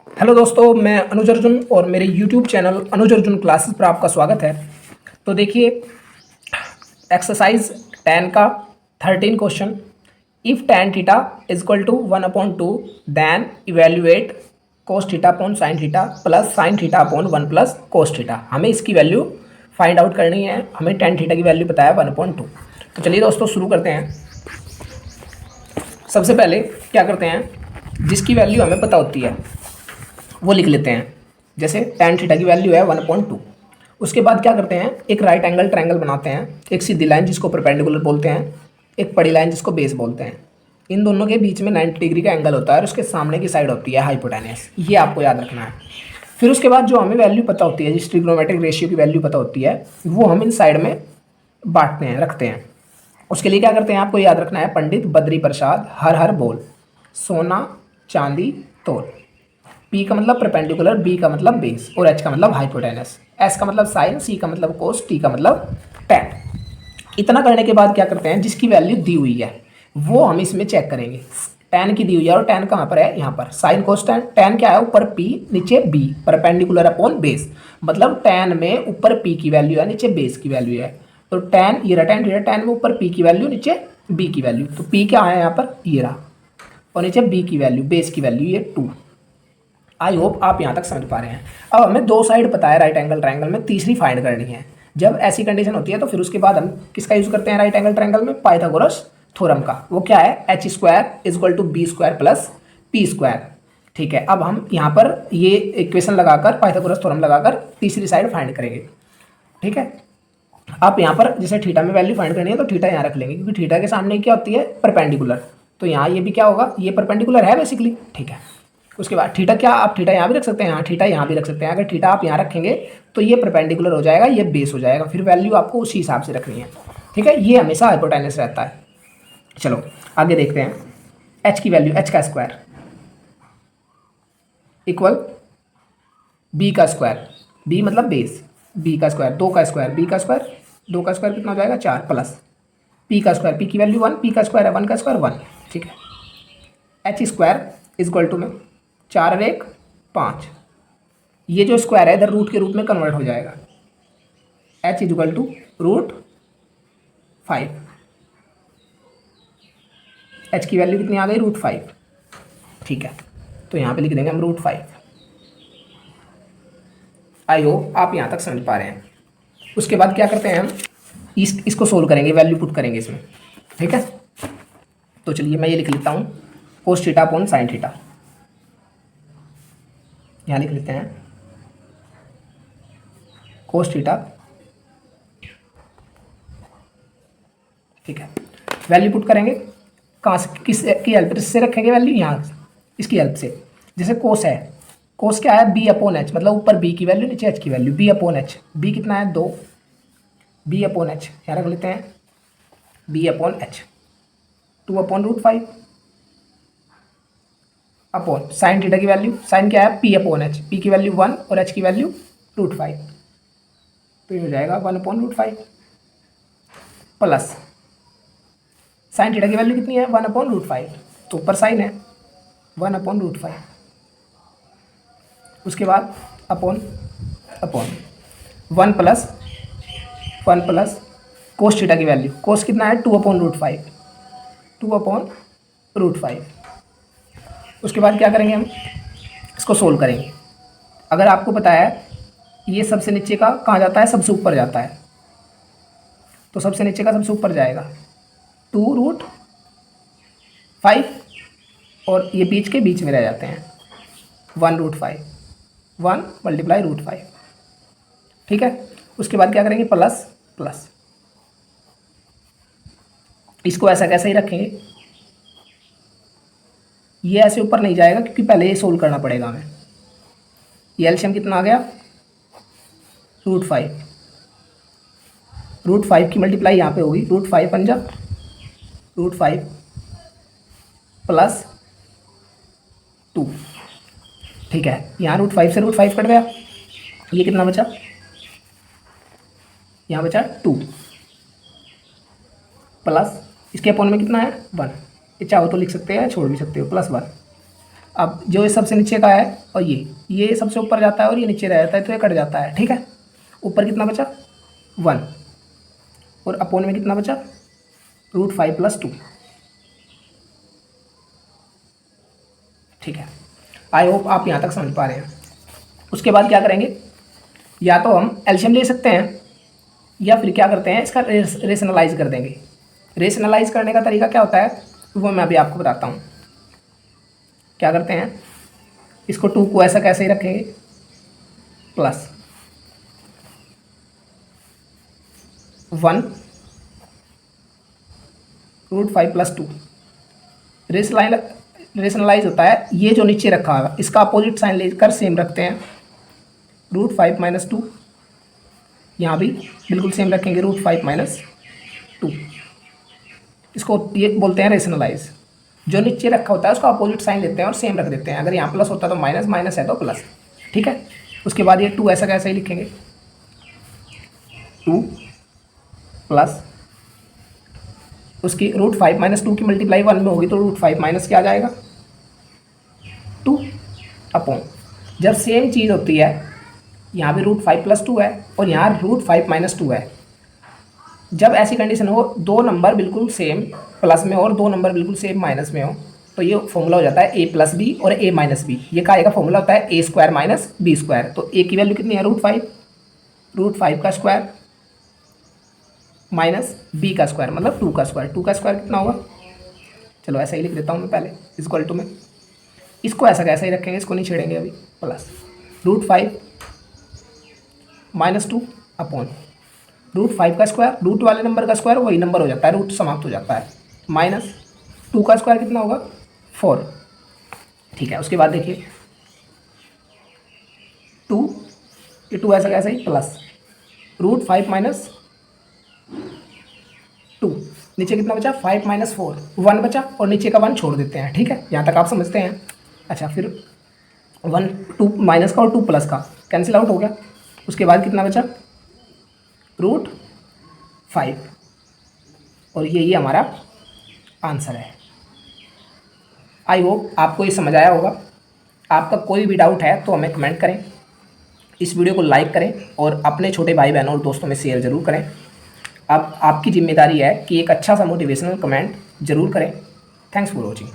Hello दोस्तों, मैं अनुज अर्जुन और मेरे यूट्यूब चैनल अनुज अर्जुन क्लासेस पर आपका स्वागत है। तो देखिए, एक्सरसाइज 10 का 13 question, if tan theta is equal to 1/2 then evaluate cos theta upon sin theta plus sin theta upon 1 plus cos theta. हमें इसकी वैल्यू फाइंड आउट करनी है। हमें tan थीटा की वैल्यू पता है 1/2। तो चलिए दोस्तों शुरू करते हैं। सबसे पहले क्या करते हैं, जिसकी वैल्यू हमें पता होती है वो लिख लेते हैं। जैसे tan थीटा की वैल्यू है 1/2। उसके बाद क्या करते हैं, एक राइट एंगल ट्रायंगल बनाते हैं। एक सीधी लाइन जिसको परपेंडिकुलर बोलते हैं, एक पड़ी लाइन जिसको बेस बोलते हैं। इन दोनों के बीच में 90 डिग्री का एंगल होता है और उसके सामने की साइड होती है हाइपोटेनस। ये आपको याद रखना है। फिर उसके बाद जो हमें वैल्यू पता होती है, जिस ट्रिग्नोमेट्रिक रेशियो की वैल्यू पता होती है, वो हम इन साइड में बांटते हैं, रखते हैं। उसके लिए क्या करते हैं, आपको याद रखना है, पंडित बद्री प्रसाद हर हर बोल, सोना चांदी तोल। P का मतलब परपेंडिकुलर, B का मतलब बेस और H का मतलब हाइपोटेनस, S का मतलब साइन, C का मतलब कोस, T का मतलब टैन। इतना करने के बाद क्या करते हैं, जिसकी वैल्यू दी हुई है वो हम इसमें चेक करेंगे। टैन की दी हुई है और टैन कहाँ पर है, यहाँ पर। साइन कोस टैन, टैन क्या है, ऊपर P नीचे B, परपेंडिकुलर अपॉन बेस। मतलब टैन में ऊपर P की वैल्यू है, नीचे बेस की वैल्यू है। तो टैन ये रहा, टैन थीटा, टैन में ऊपर P की वैल्यू, नीचे B की वैल्यू। तो P क्या है यहाँ पर, ये रहा, और नीचे B की वैल्यू, बेस की वैल्यू ये 2। आई होप आप यहाँ तक समझ पा रहे हैं। अब हमें दो साइड पता है राइट एंगल ट्रायंगल में, तीसरी फाइंड करनी है। जब ऐसी कंडीशन होती है तो फिर उसके बाद हम किसका यूज करते हैं राइट एंगल ट्रायंगल में, पाइथागोरस थ्योरम का। वो क्या है, h square is equal to b square plus p square. ठीक है, अब हम यहाँ पर ये इक्वेशन लगाकर, पाइथागोरस थ्योरम लगाकर तीसरी साइड फाइंड करेंगे। ठीक है, आप यहाँ पर जैसे थीटा में वैल्यू फाइंड करनी है तो थीटा यहाँ रख लेंगे, क्योंकि थीटा के सामने क्या होती है, परपेंडिकुलर। तो यहाँ ये भी क्या होगा, ये परपेंडिकुलर है बेसिकली। ठीक है, उसके बाद थीटा क्या, आप थीटा यहाँ भी रख सकते हैं, यहाँ थीटा यहाँ भी रख सकते हैं। अगर थीटा आप यहाँ रखेंगे तो ये परपेंडिकुलर हो जाएगा, ये बेस हो जाएगा। फिर वैल्यू आपको उसी हिसाब से रखनी है। ठीक है, ये हमेशा हाइपोटेनस रहता है। चलो आगे देखते हैं। एच की वैल्यू, एच का स्क्वायर इक्वल बी का स्क्वायर, बी मतलब बेस, बी का स्क्वायर, दो का स्क्वायर, बी का स्क्वायर, दो का स्क्वायर कितना हो जाएगा, 4, प्लस पी का स्क्वायर, पी की वैल्यू 1, पी का स्क्वायर है 1 का स्क्वायर 1। ठीक है, h square is equal to में 4 और 1 5। ये जो स्क्वायर है इधर रूट के रूप में कन्वर्ट हो जाएगा। H is equal to √5। H की वैल्यू कितनी आ गई, √5। ठीक है, तो यहाँ पे लिख देंगे हम √5। आई होप आप यहाँ तक समझ पा रहे हैं। उसके बाद क्या करते हैं हम, इसको सोल्व करेंगे, वैल्यू पुट करेंगे इसमें। ठीक है, तो चलिए मैं ये लिख लेता हूँ, cos theta upon sine theta. यहाँ लिख लेते हैं कोस थीटा। ठीक है, वैल्यू पुट करेंगे कहाँ से, किस की हेल्प से रखेंगे वैल्यू, यहाँ इसकी हेल्प से। जैसे कोस है, कोस क्या है, बी अपॉन एच, मतलब ऊपर बी की वैल्यू नीचे एच की value, b upon h. B कितना है, 2, बी अपॉन एच यहाँ रख लेते हैं, b upon h 2/√5 upon sine theta की वैल्यू, साइन क्या है, पी अपॉन एच, पी की वैल्यू 1 और एच की वैल्यू √5। तो ये हो जाएगा 1/√5 प्लस साइन थीटा की वैल्यू कितनी है, 1/√5, तो ऊपर साइन है 1/√5। उसके बाद upon upon 1 plus cos theta की वैल्यू, कोस कितना है 2/√5, 2/√5। उसके बाद क्या करेंगे हम, इसको सोल्व करेंगे। अगर आपको पता है ये सबसे नीचे का कहाँ जाता है, सबसे ऊपर जाता है, तो सबसे नीचे का सबसे ऊपर जाएगा 2√5, और ये बीच के बीच में रह जाते हैं 1√5, 1 × √5। ठीक है, उसके बाद क्या करेंगे, प्लस प्लस, इसको ऐसा कैसे ही रखेंगे, ये ऐसे ऊपर नहीं जाएगा क्योंकि पहले ये सोल्व करना पड़ेगा हमें। ये एलसीएम कितना आ गया, √5, √5 की मल्टीप्लाई यहाँ पे होगी, √5 पंजा √5 प्लस 2। ठीक है, यहाँ √5 से √5 कट गया, ये कितना बचा, यहाँ बचा 2 प्लस इसके अपॉन में कितना है 1। ये चाहो तो लिख सकते हैं, छोड़ भी सकते हो, +1। अब जो ये सबसे नीचे का है और ये सबसे ऊपर जाता है और ये नीचे रह जाता है, तो ये कट जाता है। ठीक है, ऊपर कितना बचा 1 और अपोन में कितना बचा √5 + 2। ठीक है, आई होप आप यहाँ तक समझ पा रहे हैं। उसके बाद क्या करेंगे, या तो हम एलसीएम ले सकते हैं या फिर क्या करते हैं इसका रेशनलाइज कर देंगे। रेशनलाइज करने का तरीका क्या होता है वो मैं अभी आपको बताता हूँ। क्या करते हैं, इसको 2 को ऐसा कैसे ही रखेंगे प्लस 1 √5 + 2। रेशनलाइज होता है ये जो नीचे रखा होगा इसका अपोजिट साइन लेकर सेम रखते हैं, √5 - 2। यहाँ भी बिल्कुल सेम रखेंगे, √5 - 2। इसको ये बोलते हैं रेशनलाइज। जो नीचे रखा होता है उसका अपोजिट साइन लेते हैं और सेम रख देते हैं। अगर यहाँ प्लस होता तो माइनस, माइनस है तो प्लस। ठीक है, उसके बाद ये 2 ऐसा कैसे ही लिखेंगे, 2 प्लस उसकी √5 - 2 की मल्टीप्लाई 1 में होगी तो √5 माइनस क्या आ जाएगा 2 अपॉन। जब सेम चीज़ होती है, यहाँ भी √5 + 2 है और यहाँ √5 - 2 है, जब ऐसी कंडीशन हो दो नंबर बिल्कुल सेम प्लस में और दो नंबर बिल्कुल सेम माइनस में हो, तो ये फॉर्मूला हो जाता है a + b और a - b। ये का फॉर्मूला होता है a² - b²। तो a की वैल्यू कितनी है √5 का स्क्वायर माइनस b का स्क्वायर मतलब 2 का स्क्वायर। 2 का स्क्वायर कितना होगा, चलो ऐसा ही लिख देता हूँ मैं पहले, इक्वल टू में इसको ऐसा कैसे ही रखेंगे, इसको नहीं छेड़ेंगे अभी, प्लस √5 - 2 अपॉन √5 का स्क्वायर, रूट वाले नंबर का स्क्वायर वही नंबर हो जाता है, रूट समाप्त हो जाता है, माइनस 2 का स्क्वायर कितना होगा 4। ठीक है, उसके बाद देखिए 2, ये 2 ऐसा कैसे ही प्लस √5 - 2, नीचे कितना बचा 5 - 4, 1 बचा और नीचे का 1 छोड़ देते हैं। ठीक है, यहाँ तक आप समझते हैं। अच्छा, फिर 1 2 माइनस का और 2 प्लस का कैंसिल आउट हो गया। उसके बाद कितना बचा √5 और ये हमारा आंसर है। आई होप आपको ये समझ आया होगा। आपका कोई भी डाउट है तो हमें कमेंट करें, इस वीडियो को लाइक करें और अपने छोटे भाई बहनों और दोस्तों में शेयर ज़रूर करें। अब आपकी जिम्मेदारी है कि एक अच्छा सा मोटिवेशनल कमेंट ज़रूर करें। Thanks for watching.